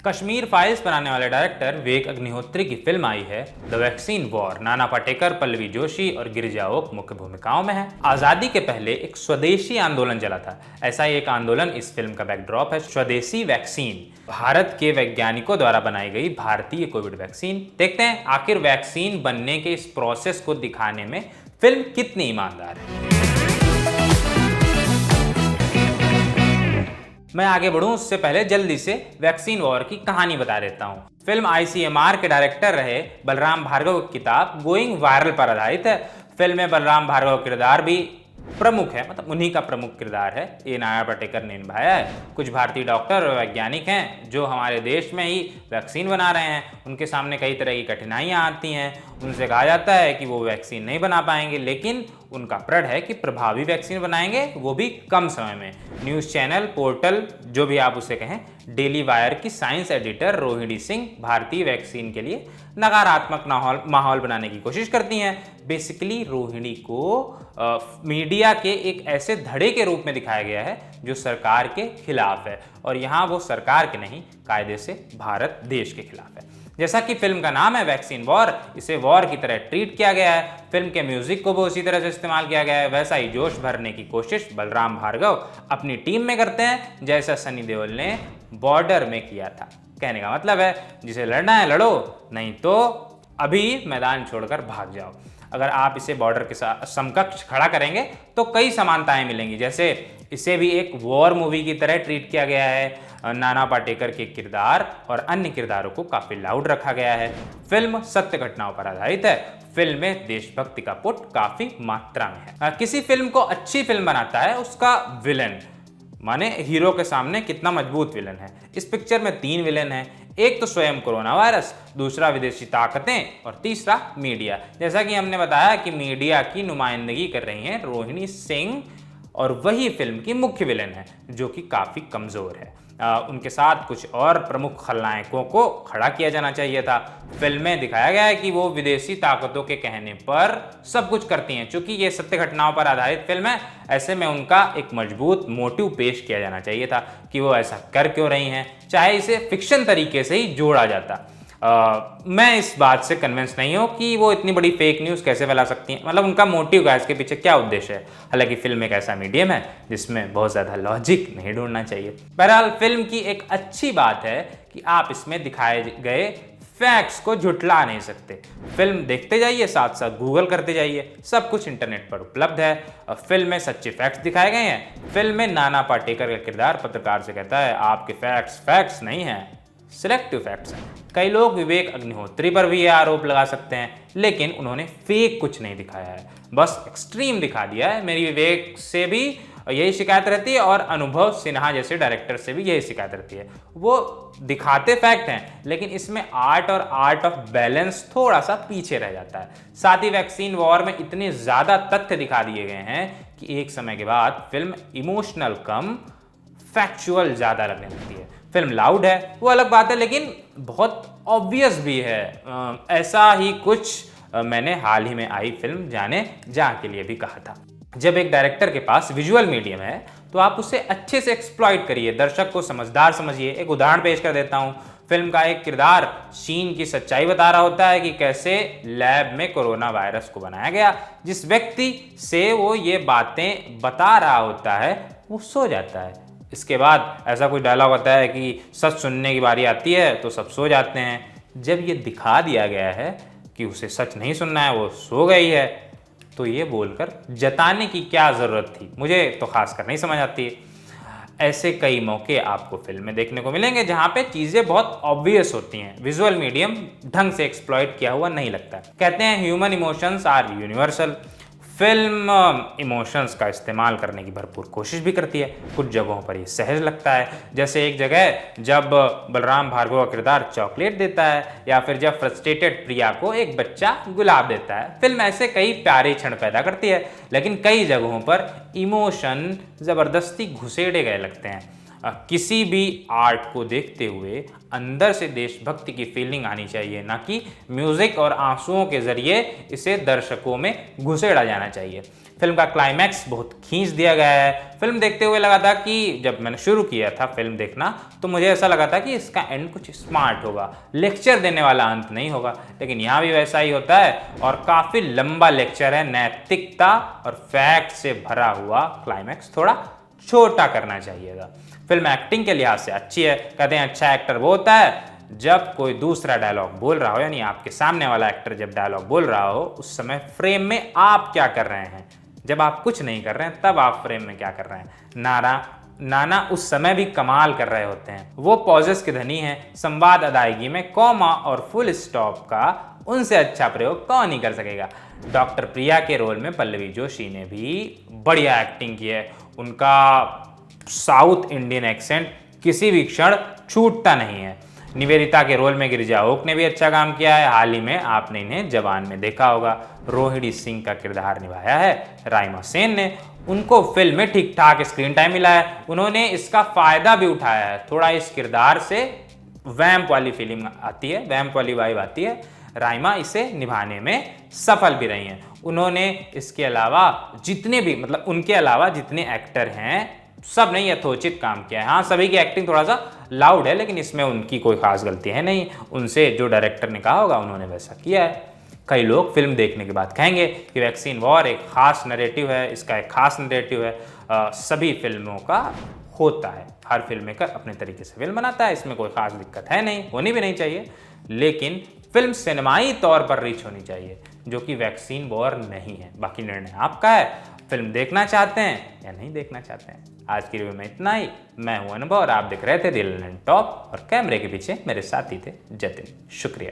Kashmir files बनाने वाले director Vivek Agnihotri की फिल्म आई है the vaccine war. Nana Patekar, Pallavi Joshi और गिरिजा ओक मुख्य भूमिकाओं में है। आजादी के पहले एक स्वदेशी आंदोलन चला था, ऐसा ही एक आंदोलन इस फिल्म का बैकड्रॉप है। स्वदेशी वैक्सीन भारत के वैज्ञानिकों द्वारा बनाई गई भारतीय कोविड वैक्सीन। देखते हैं आखिर वैक्सीन बनने के इस प्रोसेस को दिखाने में फिल्म कितनी ईमानदार है। मैं आगे बढ़ूं उससे पहले जल्दी से वैक्सीन वॉर की कहानी बता देता हूं। फिल्म आईसीएमआर के डायरेक्टर रहे बलराम भार्गव की किताब गोइंग वायरल पर आधारित है। फिल्म में बलराम भार्गव किरदार भी प्रमुख है, मतलब उन्हीं का प्रमुख किरदार है, ये नाना पाटेकर ने निभाया है। कुछ भारतीय डॉक्टर और वैज्ञानिक हैं जो हमारे देश में ही वैक्सीन बना रहे हैं। उनके सामने कई तरह की कठिनाइयां आती हैं, उनसे कहा जाता है कि वो वैक्सीन नहीं बना पाएंगे, लेकिन उनका प्रण है कि प्रभावी वैक्सीन बनाएंगे, वो भी कम समय में। न्यूज़ चैनल, पोर्टल, जो भी आप उसे कहें, डेली वायर की साइंस एडिटर रोहिणी सिंह भारतीय वैक्सीन के लिए नकारात्मक माहौल बनाने की कोशिश करती हैं। बेसिकली रोहिणी को मीडिया के एक ऐसे धड़े के रूप में दिखाया गया है जो सरकार के खिलाफ है, और यहाँ वो सरकार के नहीं, कायदे से भारत देश के खिलाफ है। जैसा कि फिल्म का नाम है वैक्सीन वॉर, इसे वॉर की तरह ट्रीट किया गया है। फिल्म के म्यूजिक को भी उसी तरह से इस्तेमाल किया गया है। वैसा ही जोश भरने की कोशिश बलराम भार्गव अपनी टीम में करते हैं, जैसा सनी देओल ने बॉर्डर में किया था। कहने का मतलब है जिसे लड़ना है लड़ो, नहीं तो अभी मैदान छोड़कर भाग जाओ। अगर आप इसे बॉर्डर के साथ समकक्ष खड़ा करेंगे तो कई समानताएं मिलेंगी। जैसे इसे भी एक वॉर मूवी की तरह ट्रीट किया गया है। नाना पाटेकर के किरदार और अन्य किरदारों को काफी लाउड रखा गया है। फिल्म सत्य घटनाओं पर आधारित है। फिल्म में देशभक्ति का पुट काफी मात्रा में है। किसी फिल्म को अच्छी फिल्म बनाता है उसका विलन, माने हीरो के सामने कितना मजबूत विलन है। इस पिक्चर में 3 विलन हैं। एक तो स्वयं कोरोना वायरस, दूसरा विदेशी ताकतें और तीसरा मीडिया। जैसा कि हमने बताया कि मीडिया की नुमाइंदगी कर रही हैं रोहिणी सिंह, और वही फिल्म की मुख्य विलन है जो कि काफ़ी कमज़ोर है। उनके साथ कुछ और प्रमुख खलनायकों को खड़ा किया जाना चाहिए था। फिल्म में दिखाया गया है कि वो विदेशी ताकतों के कहने पर सब कुछ करती हैं। चूंकि ये सत्य घटनाओं पर आधारित फिल्म है, ऐसे में उनका एक मजबूत मोटिव पेश किया जाना चाहिए था कि वो ऐसा कर क्यों रही हैं, चाहे इसे फिक्शन तरीके से ही जोड़ा जाता। मैं इस बात से कन्विंस नहीं हूँ कि वो इतनी बड़ी फेक न्यूज़ कैसे फैला सकती हैं, मतलब उनका मोटिव क्या है, इसके पीछे क्या उद्देश्य है। हालांकि फिल्म एक ऐसा मीडियम है जिसमें बहुत ज़्यादा लॉजिक नहीं ढूंढना चाहिए। बहरहाल फिल्म की एक अच्छी बात है कि आप इसमें दिखाए गए फैक्ट्स को झुठला नहीं सकते। फिल्म देखते जाइए, साथ साथ गूगल करते जाइए, सब कुछ इंटरनेट पर उपलब्ध है। फिल्म में सच्चे फैक्ट्स दिखाए गए हैं। फिल्म में नाना पाटेकर का किरदार पत्रकार से कहता है, आपके फैक्ट्स नहीं हैं, सिलेक्टिव फैक्ट्स हैं। कई लोग विवेक अग्निहोत्री पर भी यह आरोप लगा सकते हैं, लेकिन उन्होंने फेक कुछ नहीं दिखाया है, बस एक्सट्रीम दिखा दिया है। मेरी विवेक से भी यही शिकायत रहती है और अनुभव सिन्हा जैसे डायरेक्टर से भी यही शिकायत रहती है। वो दिखाते फैक्ट हैं, लेकिन इसमें आर्ट ऑफ बैलेंस थोड़ा सा पीछे रह जाता है। साथ ही वैक्सीन वॉर में इतने ज़्यादा तथ्य दिखा दिए गए हैं कि एक समय के बाद फिल्म इमोशनल कम फैक्चुअल ज़्यादा लगने लगती है। फिल्म लाउड है वो अलग बात है, लेकिन बहुत ऑब्वियस भी है। ऐसा ही कुछ मैंने हाल ही में आई फिल्म जाने जहाँ के लिए भी कहा था। जब एक डायरेक्टर के पास विजुअल मीडियम है तो आप उसे अच्छे से एक्सप्लॉइट करिए, दर्शक को समझदार समझिए। एक उदाहरण पेश कर देता हूँ। फिल्म का एक किरदार चीन की सच्चाई बता रहा होता है कि कैसे लैब में कोरोना वायरस को बनाया गया। जिस व्यक्ति से वो ये बातें बता रहा होता है वो सो जाता है। इसके बाद ऐसा कोई डायलॉग होता है कि सच सुनने की बारी आती है तो सब सो जाते हैं। जब ये दिखा दिया गया है कि उसे सच नहीं सुनना है, वो सो गई है, तो ये बोलकर जताने की क्या ज़रूरत थी, मुझे तो खासकर नहीं समझ आती है। ऐसे कई मौके आपको फिल्म में देखने को मिलेंगे जहाँ पे चीज़ें बहुत ऑब्वियस होती हैं। विजुअल मीडियम ढंग से एक्सप्लॉइट किया हुआ नहीं लगता। कहते हैं human emotions are universal. Film emotions का इस्तेमाल करने की भरपूर कोशिश भी करती है। कुछ जगहों पर ये सहज लगता है, जैसे एक जगह जब बलराम भार्गव का किरदार चॉकलेट देता है, या फिर जब फ्रस्ट्रेटेड प्रिया को एक बच्चा गुलाब देता है। फिल्म ऐसे कई प्यारे क्षण पैदा करती है, लेकिन कई जगहों पर इमोशन ज़बरदस्ती घुसेड़े गए लगते हैं। किसी भी आर्ट को देखते हुए अंदर से देशभक्ति की फीलिंग आनी चाहिए, ना कि म्यूजिक और आंसुओं के जरिए इसे दर्शकों में घुसेड़ा जाना चाहिए। फिल्म का क्लाइमैक्स बहुत खींच दिया गया है। फिल्म देखते हुए लगा था कि जब मैंने शुरू किया था फिल्म देखना तो मुझे ऐसा लगा था कि इसका एंड कुछ स्मार्ट होगा, लेक्चर देने वाला अंत नहीं होगा, लेकिन यहाँ भी वैसा ही होता है और काफ़ी लंबा लेक्चर है। नैतिकता और फैक्ट से भरा हुआ क्लाइमैक्स थोड़ा छोटा करना चाहिए था। फिल्म एक्टिंग के लिहाज से अच्छी है। कहते हैं अच्छा एक्टर वो होता है जब कोई दूसरा डायलॉग बोल रहा हो, यानी आपके सामने वाला एक्टर जब डायलॉग बोल रहा हो उस समय फ्रेम में आप क्या कर रहे हैं। जब आप कुछ नहीं कर रहे हैं तब आप फ्रेम में क्या कर रहे हैं। नाना उस समय भी कमाल कर रहे होते हैं। वो पॉजेस के धनी हैं। संवाद अदायगी में कॉमा और फुल स्टॉप का उनसे अच्छा प्रयोग कौन नहीं कर सकेगा। डॉक्टर प्रिया के रोल में पल्लवी जोशी ने भी बढ़िया एक्टिंग की है। उनका साउथ इंडियन एक्सेंट किसी भी क्षण छूटता नहीं है। निवेदिता के रोल में गिरिजा ओक ने भी अच्छा काम किया है। हाल ही में आपने इन्हें जवान में देखा होगा। रोहिणी सिंह का किरदार निभाया है राइमा सेन ने। उनको फिल्म में ठीक ठाक स्क्रीन टाइम मिला है। उन्होंने इसका फायदा भी उठाया है। थोड़ा इस किरदार से वैम्प वाली फीलिंग आती है, वैम्प वाली वाइब आती है। राइमा इसे निभाने में सफल भी रही हैं। उन्होंने इसके अलावा जितने भी उनके अलावा जितने एक्टर हैं सब ने यथोचित काम किया है। हाँ, सभी की एक्टिंग थोड़ा सा लाउड है, लेकिन इसमें उनकी कोई खास गलती है नहीं। उनसे जो डायरेक्टर ने कहा होगा उन्होंने वैसा किया है। कई लोग फिल्म देखने के बाद कहेंगे कि वैक्सीन वॉर एक खास नैरेटिव है, इसका एक खास नैरेटिव है। सभी फिल्मों का होता है, हर फिल्म मेकर अपने तरीके से फिल्म बनाता है, इसमें कोई खास दिक्कत है नहीं, होनी भी नहीं चाहिए। लेकिन फिल्म सिनेमाई तौर पर रीच होनी चाहिए, जो कि वैक्सीन वॉर नहीं है। बाकी निर्णय आपका है। फिल्म देखना चाहते हैं या नहीं देखना चाहते हैं। आज की रिव्यू में इतना ही। मैं हूं अनुभव और आप देख रहे थे दिल एंड टॉप, और कैमरे के पीछे मेरे साथी थे जतिन। शुक्रिया।